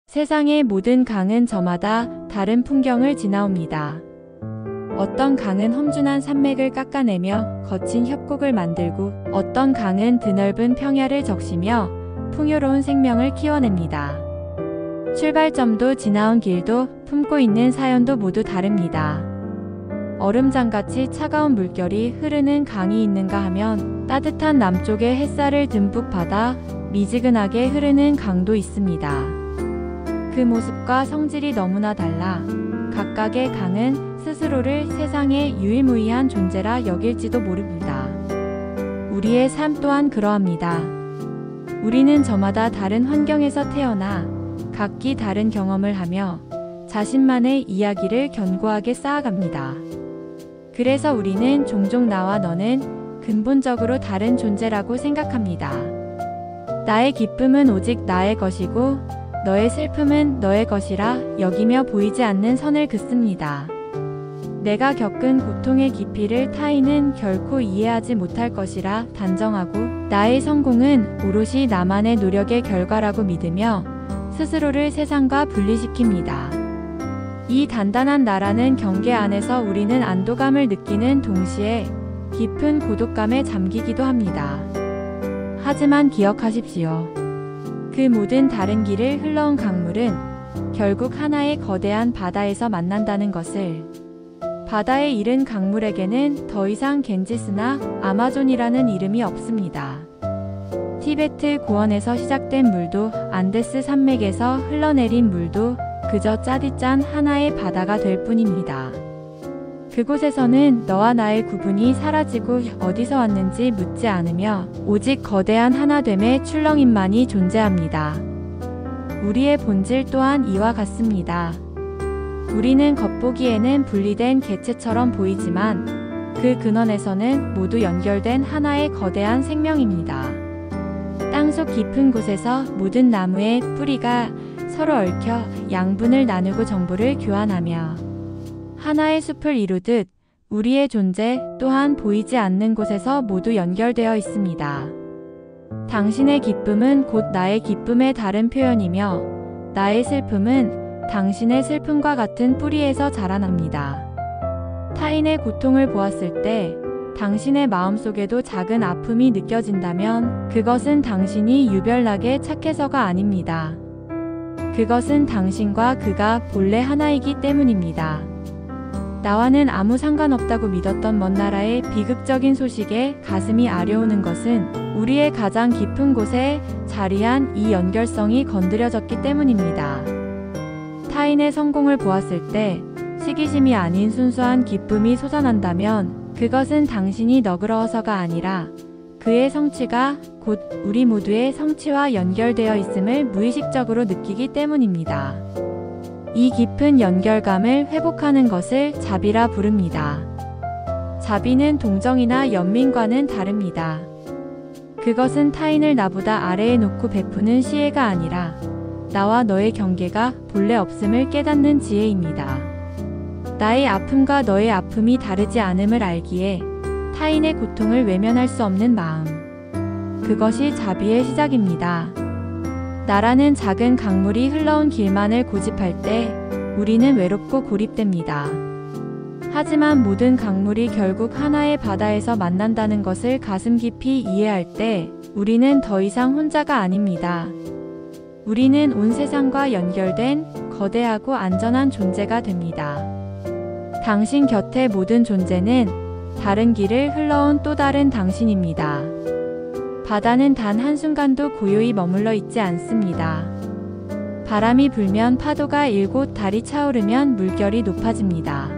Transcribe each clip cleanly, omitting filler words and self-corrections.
세상의 모든 강은 저마다 다른 풍경을 지나옵니다. 어떤 강은 험준한 산맥을 깎아내며 거친 협곡을 만들고, 어떤 강은 드넓은 평야를 적시며 풍요로운 생명을 키워냅니다. 출발점도 지나온 길도 품고 있는 사연도 모두 다릅니다. 얼음장같이 차가운 물결이 흐르는 강이 있는가 하면 따뜻한 남쪽의 햇살을 듬뿍 받아 미지근하게 흐르는 강도 있습니다. 그 모습과 성질이 너무나 달라 각각의 강은 스스로를 세상의 유일무이한 존재라 여길지도 모릅니다. 우리의 삶 또한 그러합니다. 우리는 저마다 다른 환경에서 태어나 각기 다른 경험을 하며 자신만의 이야기를 견고하게 쌓아갑니다. 그래서 우리는 종종 나와 너는 근본적으로 다른 존재라고 생각합니다. 나의 기쁨은 오직 나의 것이고 너의 슬픔은 너의 것이라 여기며 보이지 않는 선을 긋습니다. 내가 겪은 고통의 깊이를 타인은 결코 이해하지 못할 것이라 단정하고 나의 성공은 오롯이 나만의 노력의 결과라고 믿으며 스스로를 세상과 분리시킵니다. 이 단단한 나라는 경계 안에서 우리는 안도감을 느끼는 동시에 깊은 고독감에 잠기기도 합니다. 하지만 기억하십시오. 그 모든 다른 길을 흘러온 강물은 결국 하나의 거대한 바다에서 만난다는 것을. 바다에 이른 강물에게는 더 이상 겐지스나 아마존이라는 이름이 없습니다. 티베트 고원에서 시작된 물도 안데스 산맥에서 흘러내린 물도 그저 짜디짠 하나의 바다가 될 뿐입니다. 그곳에서는 너와 나의 구분이 사라지고 어디서 왔는지 묻지 않으며 오직 거대한 하나됨의 출렁임만이 존재합니다. 우리의 본질 또한 이와 같습니다. 우리는 겉보기에는 분리된 객체처럼 보이지만 그 근원에서는 모두 연결된 하나의 거대한 생명입니다. 땅속 깊은 곳에서 모든 나무의 뿌리가 서로 얽혀 양분을 나누고 정보를 교환하며 하나의 숲을 이루듯 우리의 존재 또한 보이지 않는 곳에서 모두 연결되어 있습니다. 당신의 기쁨은 곧 나의 기쁨의 다른 표현이며 나의 슬픔은 당신의 슬픔과 같은 뿌리에서 자라납니다. 타인의 고통을 보았을 때 당신의 마음속에도 작은 아픔이 느껴진다면 그것은 당신이 유별나게 착해서가 아닙니다. 그것은 당신과 그가 본래 하나이기 때문입니다. 나와는 아무 상관없다고 믿었던 먼 나라의 비극적인 소식에 가슴이 아려오는 것은 우리의 가장 깊은 곳에 자리한 이 연결성이 건드려졌기 때문입니다. 타인의 성공을 보았을 때 시기심이 아닌 순수한 기쁨이 솟아난다면 그것은 당신이 너그러워서가 아니라 그의 성취가 곧 우리 모두의 성취와 연결되어 있음을 무의식적으로 느끼기 때문입니다. 이 깊은 연결감을 회복하는 것을 자비라 부릅니다. 자비는 동정이나 연민과는 다릅니다. 그것은 타인을 나보다 아래에 놓고 베푸는 시혜가 아니라 나와 너의 경계가 본래 없음을 깨닫는 지혜입니다. 나의 아픔과 너의 아픔이 다르지 않음을 알기에 타인의 고통을 외면할 수 없는 마음. 그것이 자비의 시작입니다. 나라는 작은 강물이 흘러온 길만을 고집할 때 우리는 외롭고 고립됩니다. 하지만 모든 강물이 결국 하나의 바다에서 만난다는 것을 가슴 깊이 이해할 때 우리는 더 이상 혼자가 아닙니다. 우리는 온 세상과 연결된 거대하고 안전한 존재가 됩니다. 당신 곁의 모든 존재는 다른 길을 흘러온 또 다른 당신입니다. 바다는 단 한순간도 고요히 머물러 있지 않습니다. 바람이 불면 파도가 일고 달이 차오르면 물결이 높아집니다.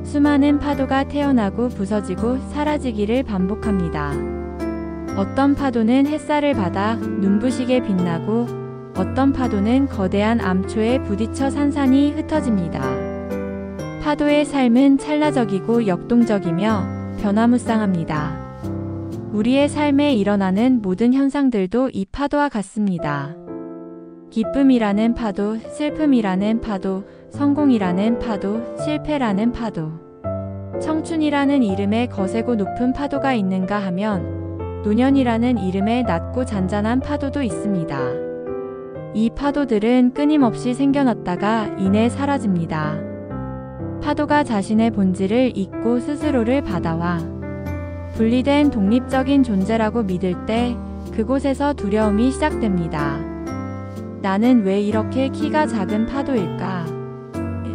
수많은 파도가 태어나고 부서지고 사라지기를 반복합니다. 어떤 파도는 햇살을 받아 눈부시게 빛나고 어떤 파도는 거대한 암초에 부딪혀 산산이 흩어집니다. 파도의 삶은 찰나적이고 역동적이며 변화무쌍합니다. 우리의 삶에 일어나는 모든 현상들도 이 파도와 같습니다. 기쁨이라는 파도, 슬픔이라는 파도, 성공이라는 파도, 실패라는 파도. 청춘이라는 이름의 거세고 높은 파도가 있는가 하면 노년이라는 이름의 낮고 잔잔한 파도도 있습니다. 이 파도들은 끊임없이 생겨났다가 이내 사라집니다. 파도가 자신의 본질을 잊고 스스로를 바다와 분리된 독립적인 존재라고 믿을 때 그곳에서 두려움이 시작됩니다. 나는 왜 이렇게 키가 작은 파도일까?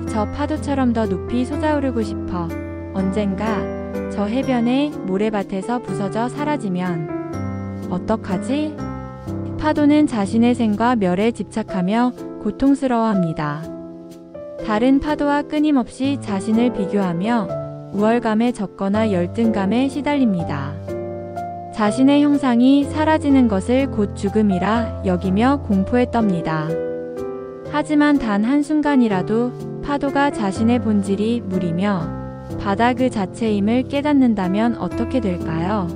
저 파도처럼 더 높이 솟아오르고 싶어. 언젠가 저 해변의 모래밭에서 부서져 사라지면 어떡하지? 파도는 자신의 생과 멸에 집착하며 고통스러워합니다. 다른 파도와 끊임없이 자신을 비교하며 우월감에 젖거나 열등감에 시달립니다. 자신의 형상이 사라지는 것을 곧 죽음이라 여기며 공포에 떱니다. 하지만 단 한순간이라도 파도가 자신의 본질이 물이며 바다 그 자체임을 깨닫는다면 어떻게 될까요?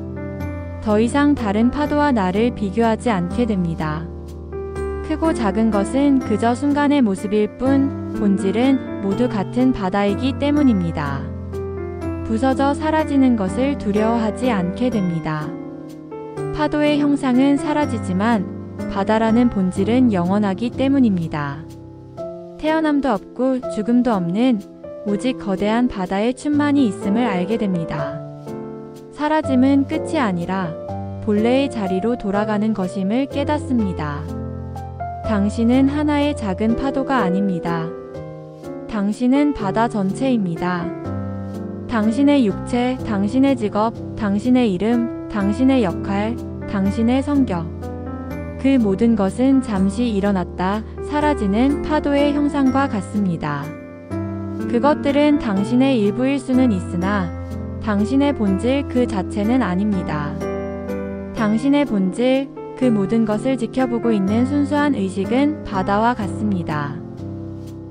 더 이상 다른 파도와 나를 비교하지 않게 됩니다. 크고 작은 것은 그저 순간의 모습일 뿐 본질은 모두 같은 바다이기 때문입니다. 부서져 사라지는 것을 두려워하지 않게 됩니다. 파도의 형상은 사라지지만 바다라는 본질은 영원하기 때문입니다. 태어남도 없고 죽음도 없는 오직 거대한 바다의 춤만이 있음을 알게 됩니다. 사라짐은 끝이 아니라 본래의 자리로 돌아가는 것임을 깨닫습니다. 당신은 하나의 작은 파도가 아닙니다. 당신은 바다 전체입니다. 당신의 육체, 당신의 직업, 당신의 이름, 당신의 역할, 당신의 성격. 그 모든 것은 잠시 일어났다 사라지는 파도의 형상과 같습니다. 그것들은 당신의 일부일 수는 있으나 당신의 본질 그 자체는 아닙니다. 당신의 본질, 그 모든 것을 지켜보고 있는 순수한 의식은 바다와 같습니다.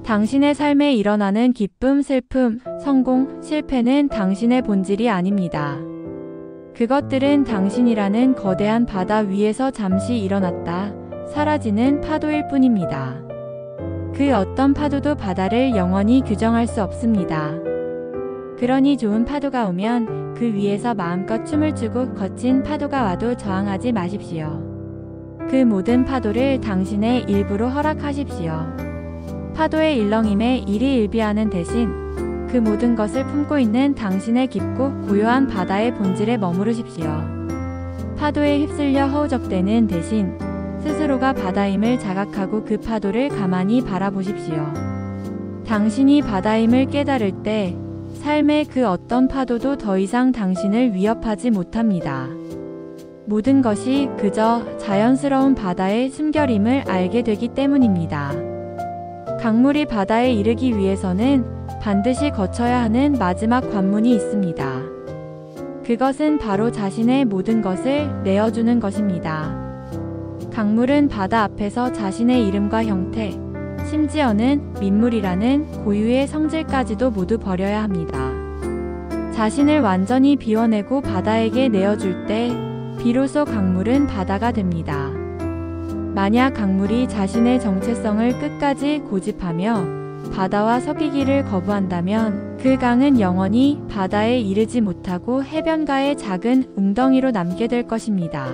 당신의 삶에 일어나는 기쁨, 슬픔, 성공, 실패는 당신의 본질이 아닙니다. 그것들은 당신이라는 거대한 바다 위에서 잠시 일어났다 사라지는 파도일 뿐입니다. 그 어떤 파도도 바다를 영원히 규정할 수 없습니다. 그러니 좋은 파도가 오면 그 위에서 마음껏 춤을 추고 거친 파도가 와도 저항하지 마십시오. 그 모든 파도를 당신의 일부로 허락하십시오. 파도의 일렁임에 일희일비하는 대신 그 모든 것을 품고 있는 당신의 깊고 고요한 바다의 본질에 머무르십시오. 파도에 휩쓸려 허우적대는 대신 스스로가 바다임을 자각하고 그 파도를 가만히 바라보십시오. 당신이 바다임을 깨달을 때 삶의 그 어떤 파도도 더 이상 당신을 위협하지 못합니다. 모든 것이 그저 자연스러운 바다의 숨결임을 알게 되기 때문입니다. 강물이 바다에 이르기 위해서는 반드시 거쳐야 하는 마지막 관문이 있습니다. 그것은 바로 자신의 모든 것을 내어주는 것입니다. 강물은 바다 앞에서 자신의 이름과 형태, 심지어는 민물이라는 고유의 성질까지도 모두 버려야 합니다. 자신을 완전히 비워내고 바다에게 내어줄 때 비로소 강물은 바다가 됩니다. 만약 강물이 자신의 정체성을 끝까지 고집하며 바다와 섞이기를 거부한다면 그 강은 영원히 바다에 이르지 못하고 해변가의 작은 웅덩이로 남게 될 것입니다.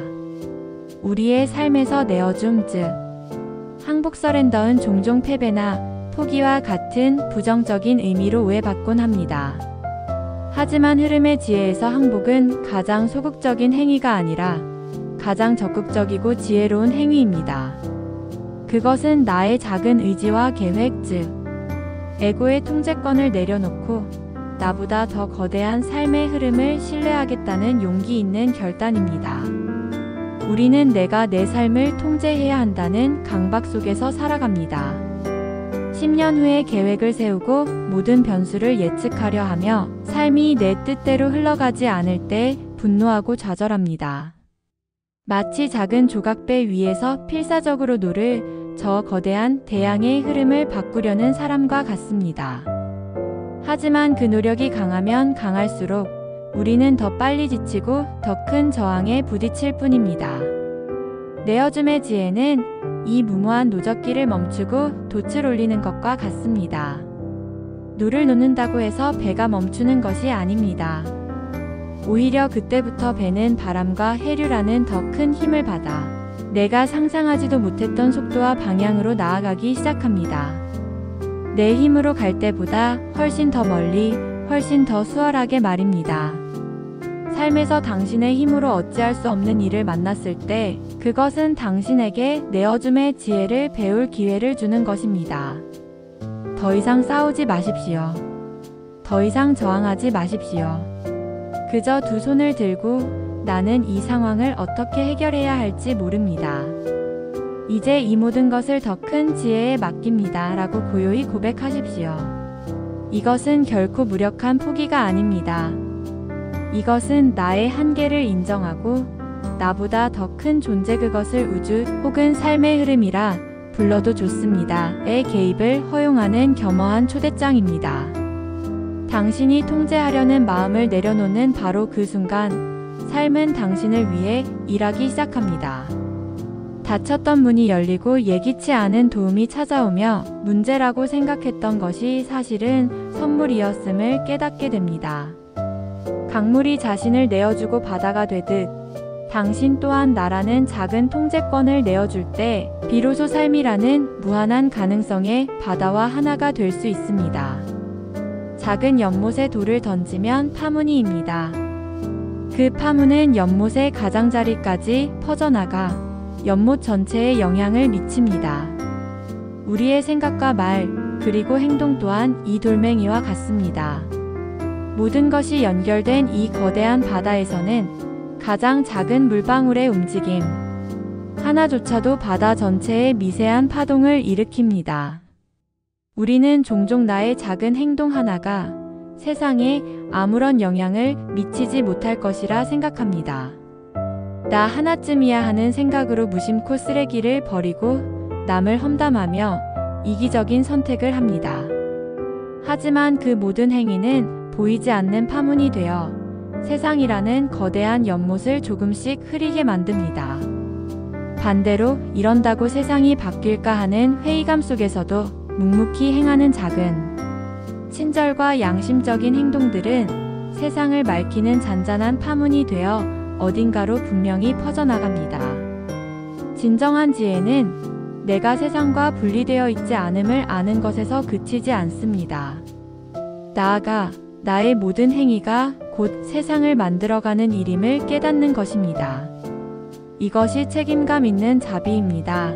우리의 삶에서 내어줌 즉 항복 서렌더는 종종 패배나 포기와 같은 부정적인 의미로 오해받곤 합니다. 하지만 흐름의 지혜에서 항복은 가장 소극적인 행위가 아니라 가장 적극적이고 지혜로운 행위입니다. 그것은 나의 작은 의지와 계획 즉 에고의 통제권을 내려놓고 나보다 더 거대한 삶의 흐름을 신뢰하겠다는 용기 있는 결단입니다. 우리는 내가 내 삶을 통제해야 한다는 강박 속에서 살아갑니다. 10년 후에 계획을 세우고 모든 변수를 예측하려 하며 삶이 내 뜻대로 흘러가지 않을 때 분노하고 좌절합니다. 마치 작은 조각배 위에서 필사적으로 노를 저 거대한 대양의 흐름을 바꾸려는 사람과 같습니다. 하지만 그 노력이 강하면 강할수록 우리는 더 빨리 지치고 더 큰 저항에 부딪힐 뿐입니다. 내어줌의 지혜는 이 무모한 노젓기를 멈추고 돛을 올리는 것과 같습니다. 노를 놓는다고 해서 배가 멈추는 것이 아닙니다. 오히려 그때부터 배는 바람과 해류라는 더 큰 힘을 받아 내가 상상하지도 못했던 속도와 방향으로 나아가기 시작합니다. 내 힘으로 갈 때보다 훨씬 더 멀리, 훨씬 더 수월하게 말입니다. 삶에서 당신의 힘으로 어찌할 수 없는 일을 만났을 때 그것은 당신에게 내어줌의 지혜를 배울 기회를 주는 것입니다. 더 이상 싸우지 마십시오. 더 이상 저항하지 마십시오. 그저 두 손을 들고 나는 이 상황을 어떻게 해결해야 할지 모릅니다. 이제 이 모든 것을 더 큰 지혜에 맡깁니다. 라고 고요히 고백하십시오. 이것은 결코 무력한 포기가 아닙니다. 이것은 나의 한계를 인정하고 나보다 더 큰 존재, 그것을 우주 혹은 삶의 흐름이라 불러도 좋습니다.의 개입을 허용하는 겸허한 초대장입니다. 당신이 통제하려는 마음을 내려놓는 바로 그 순간 삶은 당신을 위해 일하기 시작합니다. 닫혔던 문이 열리고 예기치 않은 도움이 찾아오며 문제라고 생각했던 것이 사실은 선물이었음을 깨닫게 됩니다. 강물이 자신을 내어주고 바다가 되듯 당신 또한 나라는 작은 통제권을 내어줄 때 비로소 삶이라는 무한한 가능성의 바다와 하나가 될 수 있습니다. 작은 연못에 돌을 던지면 파문이입니다. 그 파문은 연못의 가장자리까지 퍼져나가 연못 전체에 영향을 미칩니다. 우리의 생각과 말, 그리고 행동 또한 이 돌멩이와 같습니다. 모든 것이 연결된 이 거대한 바다에서는 가장 작은 물방울의 움직임 하나조차도 바다 전체에 미세한 파동을 일으킵니다. 우리는 종종 나의 작은 행동 하나가 세상에 아무런 영향을 미치지 못할 것이라 생각합니다. 나 하나쯤이야 하는 생각으로 무심코 쓰레기를 버리고 남을 험담하며 이기적인 선택을 합니다. 하지만 그 모든 행위는 보이지 않는 파문이 되어 세상이라는 거대한 연못을 조금씩 흐리게 만듭니다. 반대로 이런다고 세상이 바뀔까 하는 회의감 속에서도 묵묵히 행하는 작은 친절과 양심적인 행동들은 세상을 맑히는 잔잔한 파문이 되어 어딘가로 분명히 퍼져나갑니다. 진정한 지혜는 내가 세상과 분리되어 있지 않음을 아는 것에서 그치지 않습니다. 나아가 나의 모든 행위가 곧 세상을 만들어가는 일임을 깨닫는 것입니다. 이것이 책임감 있는 자비입니다.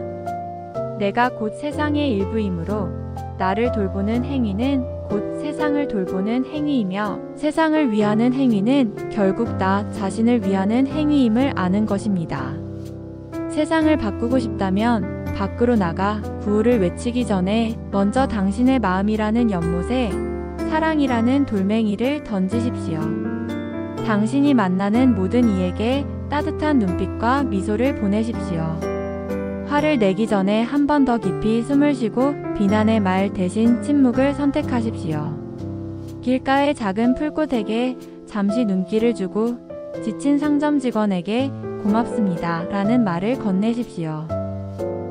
내가 곧 세상의 일부이므로 나를 돌보는 행위는 곧 세상을 돌보는 행위이며 세상을 위하는 행위는 결국 나 자신을 위하는 행위임을 아는 것입니다. 세상을 바꾸고 싶다면 밖으로 나가 구호를 외치기 전에 먼저 당신의 마음이라는 연못에 사랑이라는 돌멩이를 던지십시오. 당신이 만나는 모든 이에게 따뜻한 눈빛과 미소를 보내십시오. 화를 내기 전에 한 번 더 깊이 숨을 쉬고 비난의 말 대신 침묵을 선택하십시오. 길가의 작은 풀꽃에게 잠시 눈길을 주고 지친 상점 직원에게 고맙습니다 라는 말을 건네십시오.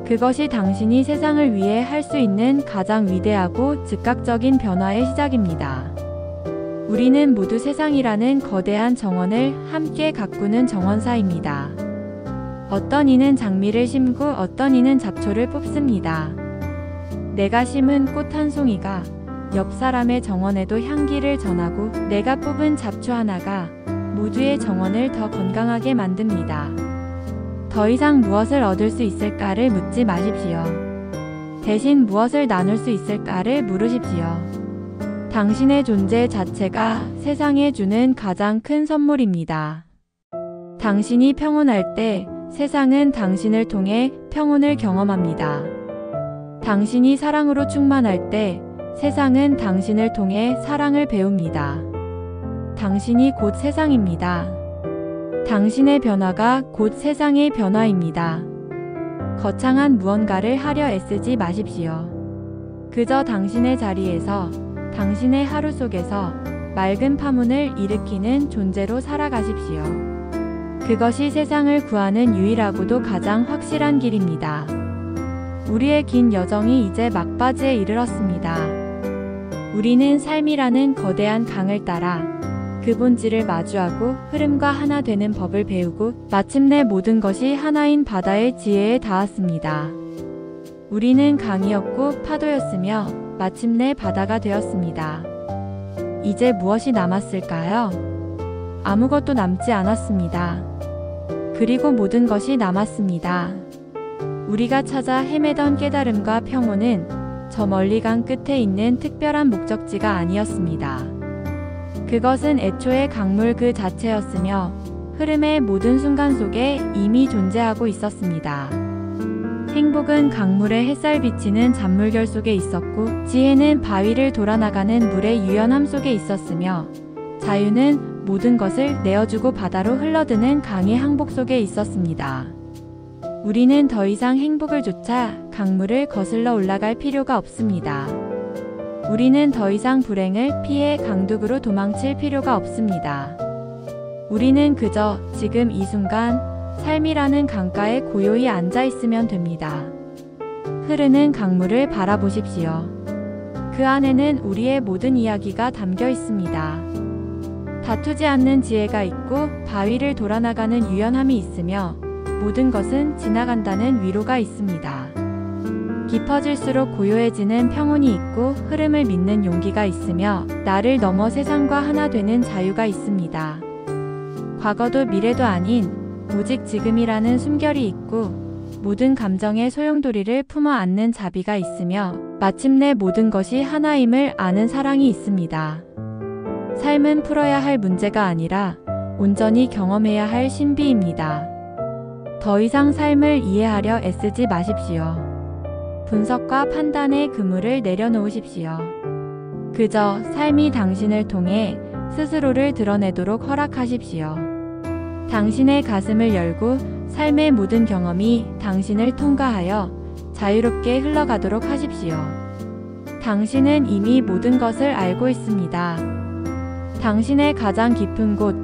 그것이 당신이 세상을 위해 할 수 있는 가장 위대하고 즉각적인 변화의 시작입니다. 우리는 모두 세상이라는 거대한 정원을 함께 가꾸는 정원사입니다. 어떤 이는 장미를 심고 어떤 이는 잡초를 뽑습니다. 내가 심은 꽃 한 송이가 옆 사람의 정원에도 향기를 전하고 내가 뽑은 잡초 하나가 모두의 정원을 더 건강하게 만듭니다. 더 이상 무엇을 얻을 수 있을까를 묻지 마십시오. 대신 무엇을 나눌 수 있을까를 물으십시오. 당신의 존재 자체가 세상에 주는 가장 큰 선물입니다. 당신이 평온할 때 세상은 당신을 통해 평온을 경험합니다. 당신이 사랑으로 충만할 때 세상은 당신을 통해 사랑을 배웁니다. 당신이 곧 세상입니다. 당신의 변화가 곧 세상의 변화입니다. 거창한 무언가를 하려 애쓰지 마십시오. 그저 당신의 자리에서 당신의 하루 속에서 맑은 파문을 일으키는 존재로 살아가십시오. 그것이 세상을 구하는 유일하고도 가장 확실한 길입니다. 우리의 긴 여정이 이제 막바지에 이르렀습니다. 우리는 삶이라는 거대한 강을 따라 그 본질을 마주하고 흐름과 하나 되는 법을 배우고 마침내 모든 것이 하나인 바다의 지혜에 닿았습니다. 우리는 강이었고 파도였으며 마침내 바다가 되었습니다. 이제 무엇이 남았을까요? 아무것도 남지 않았습니다. 그리고 모든 것이 남았습니다. 우리가 찾아 헤매던 깨달음과 평온은 저 멀리 강 끝에 있는 특별한 목적지가 아니었습니다. 그것은 애초에 강물 그 자체였으며 흐름의 모든 순간 속에 이미 존재하고 있었습니다. 행복은 강물의 햇살 비치는 잔물결 속에 있었고 지혜는 바위를 돌아나가는 물의 유연함 속에 있었으며 자유는 모든 것을 내어주고 바다로 흘러드는 강의 항복 속에 있었습니다. 우리는 더 이상 행복을 쫓아 강물을 거슬러 올라갈 필요가 없습니다. 우리는 더 이상 불행을 피해 강둑으로 도망칠 필요가 없습니다. 우리는 그저 지금 이 순간 삶이라는 강가에 고요히 앉아 있으면 됩니다. 흐르는 강물을 바라보십시오. 그 안에는 우리의 모든 이야기가 담겨 있습니다. 다투지 않는 지혜가 있고 바위를 돌아나가는 유연함이 있으며 모든 것은 지나간다는 위로가 있습니다. 깊어질수록 고요해지는 평온이 있고 흐름을 믿는 용기가 있으며 나를 넘어 세상과 하나 되는 자유가 있습니다. 과거도 미래도 아닌 오직 지금이라는 숨결이 있고 모든 감정의 소용돌이를 품어 안는 자비가 있으며 마침내 모든 것이 하나임을 아는 사랑이 있습니다. 삶은 풀어야 할 문제가 아니라 온전히 경험해야 할 신비입니다. 더 이상 삶을 이해하려 애쓰지 마십시오. 분석과 판단의 그물을 내려놓으십시오. 그저 삶이 당신을 통해 스스로를 드러내도록 허락하십시오. 당신의 가슴을 열고 삶의 모든 경험이 당신을 통과하여 자유롭게 흘러가도록 하십시오. 당신은 이미 모든 것을 알고 있습니다. 당신의 가장 깊은 곳,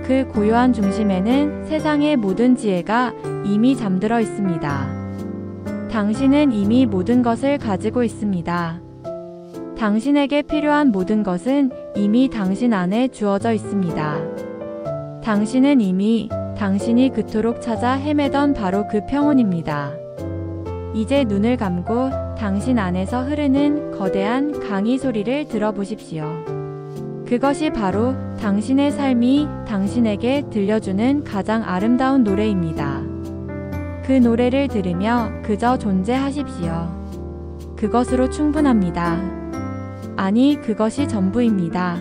그 고요한 중심에는 세상의 모든 지혜가 이미 잠들어 있습니다. 당신은 이미 모든 것을 가지고 있습니다. 당신에게 필요한 모든 것은 이미 당신 안에 주어져 있습니다. 당신은 이미 당신이 그토록 찾아 헤매던 바로 그 평온입니다. 이제 눈을 감고 당신 안에서 흐르는 거대한 강의 소리를 들어보십시오. 그것이 바로 당신의 삶이 당신에게 들려주는 가장 아름다운 노래입니다. 그 노래를 들으며 그저 존재하십시오. 그것으로 충분합니다. 아니, 그것이 전부입니다.